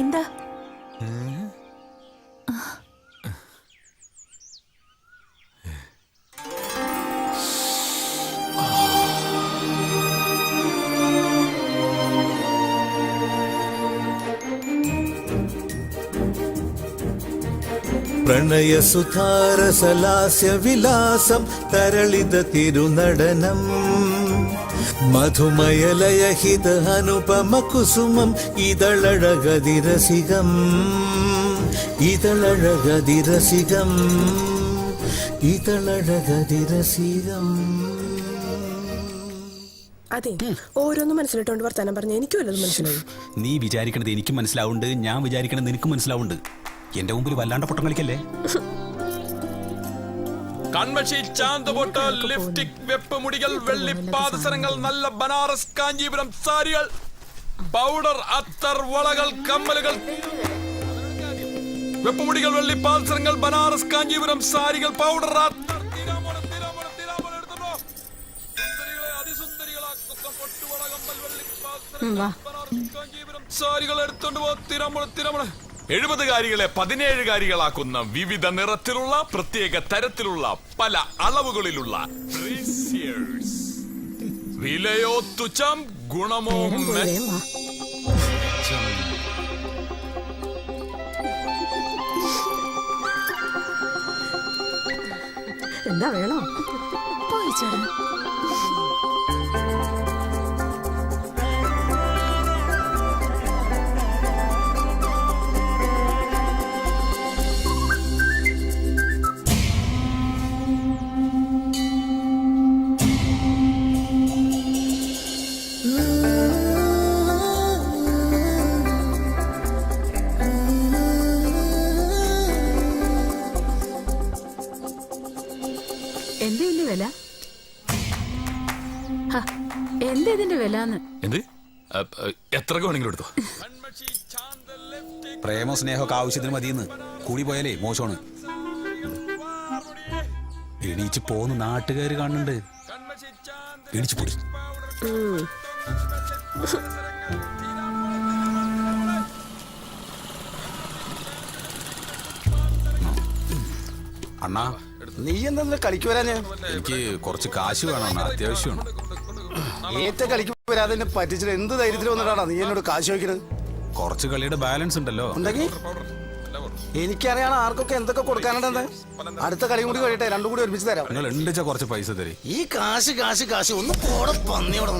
എന്താ? പ്രണയസുധാരസലാസ്യ വിലാസം തരളിത തിരുനടനം മധുമയലയഹിത അനുപമ കുസുമം ഇതളഴകതിരസികം ഇതളഴകതിരസികം ഇതളഴകതിരസികം. അതെ, ഓരോന്നും മനസ്സിലിട്ടോണ്ട് വർത്താനം പറഞ്ഞ എനിക്കും വല്ലതും മനസ്സിലായി. നീ വിചാരിക്കണത് എനിക്കും മനസ്സിലാവുണ്ട്, ഞാൻ വിചാരിക്കണത് നിനക്കും മനസ്സിലാവുണ്ട്. എന്റെ മുമ്പിൽ വല്ലാണ്ട പൊട്ടം കളിക്കല്ലേ. കൺമഷി, ചാന്തപൊട്ട്, ലിപ്സ്റ്റിക്, വെപ്പ് മുടികൾ, വെള്ളി പാദസരങ്ങൾ, നല്ല ബനാറസ് കാഞ്ചീപുരം സാരികൾ, പൗഡർ, അത്തർ, വളകൾ, കമ്മലുകൾ. വെപ്പുമുടികൾ, വെള്ളി പാദസരങ്ങൾ, ബനാറസ് കാഞ്ചീപുരം സാരികൾ, പൗഡർ, അത്തർ. സാരികൾ എടുത്തോണ്ട് പോ. തിരമുള 70 കാരികളെ 17 കാരികളാക്കുന്ന വിവിധ നിറത്തിലുള്ള പ്രത്യേക തരത്തിലുള്ള പല അളവുകളിലുള്ള വിലയോ തുച്ഛം, ഗുണമോ എന്താ വേണോ? എന്താ ഇതിന്റെ വില? എന്ത്? എത്ര വേണമെങ്കിലും എടുത്തോ. പ്രേമോ സ്നേഹമൊക്കെ ആവശ്യത്തിന് മതിയെന്ന് കൂടി പോയാലേ മോശമാണ്. എണീച്ച് പോന്ന് നാട്ടുകാര് കാണുന്നുണ്ട്. എണീച്ച് പൊടി. അണ്ണാ, നീ എന്താ കളിക്ക് വരാന്? എനിക്ക് കുറച്ച് കാശ് വേണം അണ്ണാ, അത്യാവശ്യമാണ്. ഏറ്റ കളിക്ക് വരാതെ പറ്റിച്ചിട്ട് എന്ത് ധൈര്യത്തിൽ വന്നിട്ടാണ് നീ എന്നോട് കാശ് ചോദിക്കുന്നത്? കുറച്ച് കളിയുടെ ബാലൻസ് ഉണ്ടല്ലോ. ഉണ്ടെങ്കിൽ എനിക്കറിയാം ആർക്കൊക്കെ എന്തൊക്കെ കൊടുക്കാനുണ്ടെന്ന്. അടുത്ത കളി കൂടി കഴിയട്ടെ, രണ്ടും കൂടി ഒരുമിച്ച് തരാം. നിങ്ങൾ ഉണ്ടിച്ച കുറച്ച് പൈസ തരും. ഈ കാശ് കാശ് കാശ് ഒന്ന് പോടെ പന്നിയോടെ.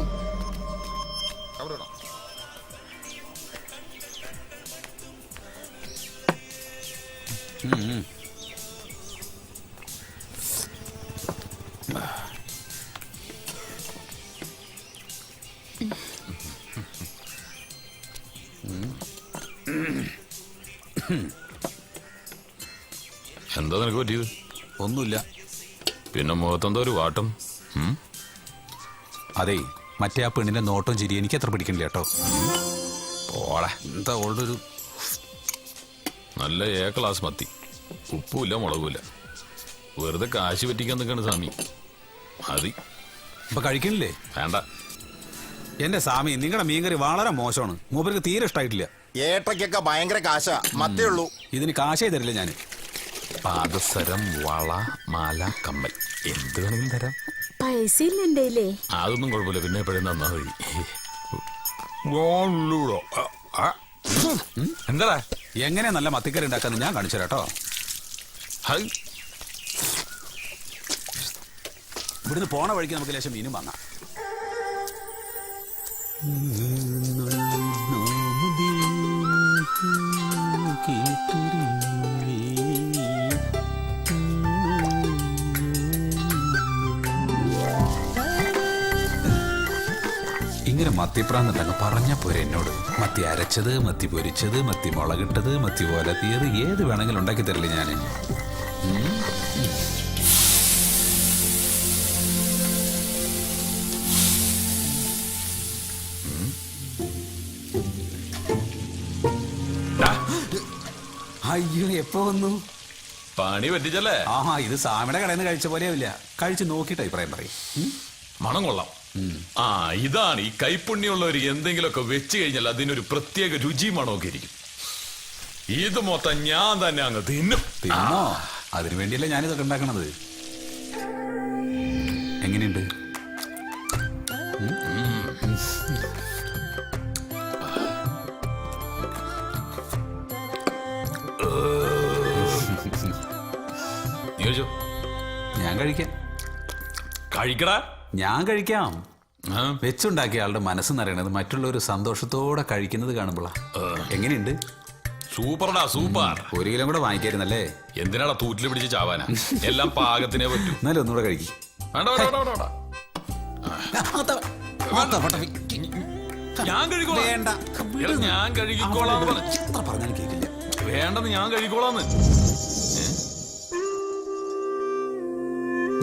എന്താ നിനക്ക് പറ്റിയത്? ഒന്നുമില്ല. പിന്നെ മുഖത്തെന്തോ ഒരു വാട്ടം. അതെ, മറ്റേ ആ പെണ്ണിന്റെ നോട്ടം ചിരി എനിക്ക് അത്ര പിടിക്കണില്ല കേട്ടോ. ഓളെ എന്താ ഓളുടെ ഒരു നല്ല ക്ലാസ് മത്തി, ഉപ്പുമില്ല മുളകുമില്ല. വെറുതെ കാശ് പറ്റിക്കാൻ നിൽക്കണ സ്വാമി. മതി. ഇപ്പൊ കഴിക്കണില്ലേ? വേണ്ട. എന്റെ സ്വാമി, നിങ്ങളുടെ മീൻകറി വളരെ മോശമാണ്. മൂപ്പർക്ക് തീരെ ഇഷ്ടമായിട്ടില്ല. ഏട്ടയ്ക്കൊക്കെ ഭയങ്കര കാശാ, മത്തേ ഉള്ളൂ. ഇതിന് കാശേ തരില്ല ഞാൻ. പാദസരം, വള, മാല, കമ്മൽ എന്ത് വേണമെങ്കിലും തരാം. പൈസ ഇല്ലേ? അതൊന്നും കുഴപ്പമില്ല, പിന്നെ എപ്പോഴും തന്നാ മതി. എന്താ എങ്ങനെ നല്ല മത്തിക്കറി ഉണ്ടാക്കാന്ന് ഞാൻ കാണിച്ചു കേട്ടോ. ഇവിടുന്ന് പോണ വഴിക്ക് നമുക്ക് ലേശം മീനും വാങ്ങാം. ഇങ്ങനെ മത്തിപ്രാന്നുണ്ടങ്ങ് പറഞ്ഞ പോരെ എന്നോട്. മത്തി അരച്ചത്, മത്തി പൊരിച്ചത്, മത്തി മുളകിട്ടത്, മത്തി പോലത്തിയത് ഏത് വേണമെങ്കിലും ഉണ്ടാക്കി തരില്ലേ ഞാൻ. അയ്യോ, എപ്പോ വന്നു? പണി പറ്റിച്ചല്ലേ? ആഹാ, ഇത് സാമിയുടെ കടയിൽ നിന്ന് കഴിച്ച പോലെയാവില്ല. കഴിച്ച് നോക്കിയിട്ട് അഭിപ്രായം പറയും. മണം കൊള്ളാം. ഇതാണ് ഈ കൈപ്പുണ്യമുള്ളവർ എന്തെങ്കിലുമൊക്കെ വെച്ച് കഴിഞ്ഞാൽ അതിനൊരു പ്രത്യേക രുചി മണമൊക്കെ ഇരിക്കും. ഇത് മൊത്തം ഞാൻ തന്നെ അങ്ങ് തിന്നും. തിന്നോ? അതിനു വേണ്ടിയല്ലേ ഞാനിതൊക്കെ ഉണ്ടാക്കണത്. എങ്ങനെയുണ്ട്? നീ കഴിച്ചോ? ഞാൻ കഴിക്കാം. കഴിക്കടാ. ഞാൻ കഴിക്കാം. ആ, വെച്ചുണ്ടാക്കിയ ആളുടെ മനസ്സ് നിറയണത് മറ്റുള്ളവർ സന്തോഷത്തോടെ കഴിക്കുന്നത് കാണുമ്പോഴാ. എങ്ങനെയുണ്ട്? സൂപ്പർടാ സൂപ്പർ. 1 കിലോ കൂടെ വാങ്ങിക്കായിരുന്നല്ലേ? എന്തിനാടാ തൂറ്റിൽ പിടിച്ച് ചാവാനാ? എല്ലാം പാകത്തിനെ പറ്റൂ. എന്നാലും ഒന്നുകൂടെ കഴിക്കും. വേണ്ട വേണ്ട വേണ്ട വേണ്ട. ഞാൻ കഴിക്കോളാം. വേണ്ട. എടാ, ഞാൻ കഴുകിക്കോളാന്ന് പറഞ്ഞു. എത്ര പറഞ്ഞാലും കേൾക്കില്ല. വേണ്ടെന്ന് ഞാൻ കഴിക്കോളാന്ന്.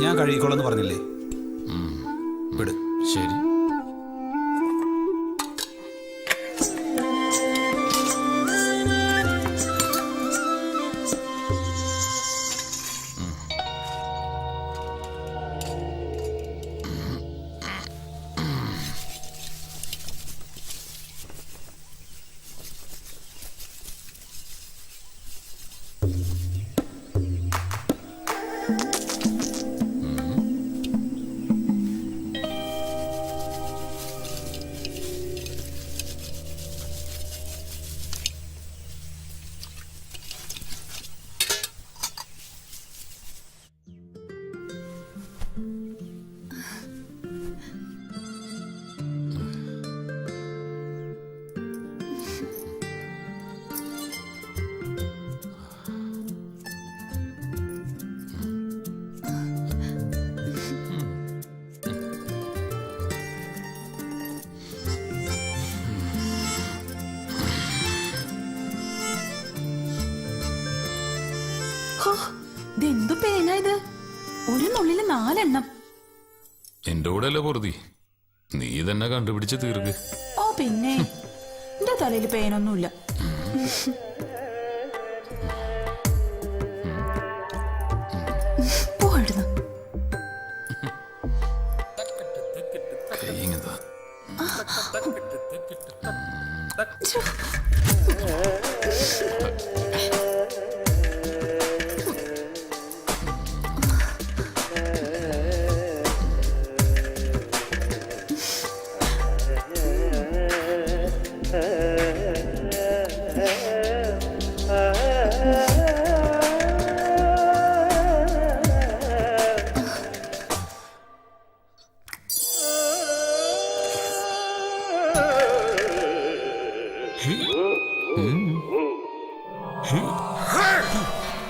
ഞാൻ കഴുകിക്കോളെന്ന് പറഞ്ഞില്ലേ? വിട്. ശരി. ഇതെന്തു പേനാ ഇത്? ഒരു നുള്ളില് 4 എണ്ണം. എന്റെ കൂടെ അല്ലേ പൊറുതി. നീ തന്നെ കണ്ടുപിടിച്ച് തീർക്ക്. ഓ പിന്നെ എന്റെ തലയിൽ പേനൊന്നുമില്ല. പോടുന്നു. കൈ ഇങ്ങതാ. Hmm?